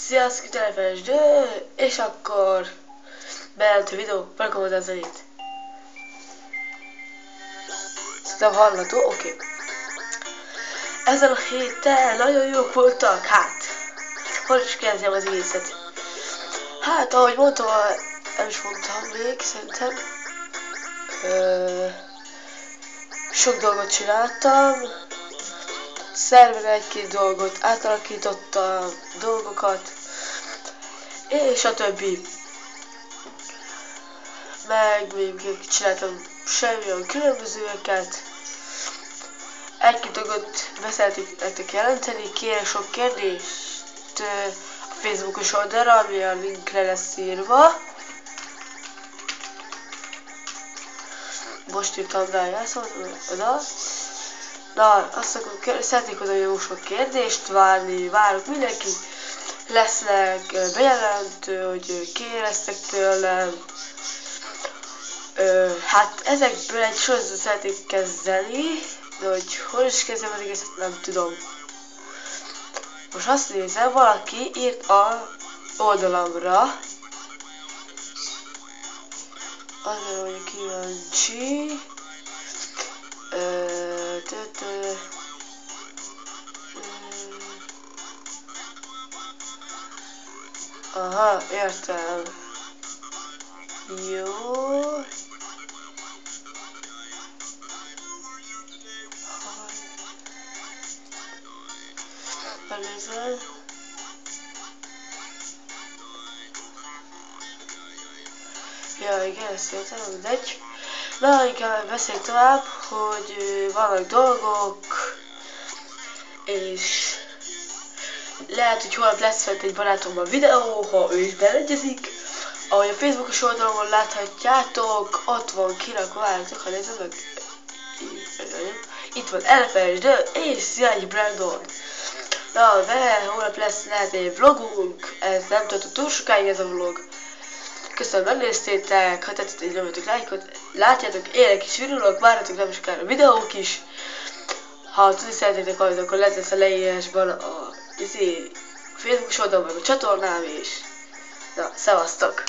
Sziasztok, telefonos, és akkor bejelentő videó, rakom hozzá a zenét. Szerintem hallható, oké. Ezen a héten nagyon jók voltak, hát. Hogy is kezdjem az egészet? Hát, ahogy mondtam, nem is mondtam még, szerintem. Sok dolgot csináltam. Szerveren egy-két dolgot, átalakítottam dolgokat. És a többi. Meg még csináltam semmilyen különbözőeket. Egy-két dolgot beszeretnék nektek jelenteni, kérek sok kérdést a Facebookos oldalra, ami a linkre lesz írva. Most írtam rá, elszóltam oda. Na, azt akkor szeretnék oda jó sok kérdést várok mindenki. Lesznek bejelentő, hogy kérdeztek tőlem. Hát ezekből egy sorozatot szeretnék kezdeni, de hogy hol is kezdjem az egészet, nem tudom. Most azt nézem, valaki írt a oldalamra. Azért vagyok kíváncsi. Aha, értem. Jó. Előző. Ja, igen, ezt értem, mindegy. Na, inkább beszéljük tovább, hogy vannak dolgok, és lehet, hogy holnap lesz fent egy barátommal videó, ha ő is beleegyezik. Ahogy a Facebookos oldalon láthatjátok, ott van kirakva, várjátok, ha nézem meg. Itt van LFSD és Szilágyi Brandon. Na, vele holnap lehet egy vlogunk, ez nem tartott túl sokáig ez a vlog. Köszönöm, megnéztétek, ha tetszett, hogy nyomjatok lájkot, látjátok, élek is virulok, várjatok nem sokára videók is. Ha tudni szeretnétek valamit, akkor lesz a leírásban a Facebookos oldalon, meg a csatornám is. Na, szevasztok!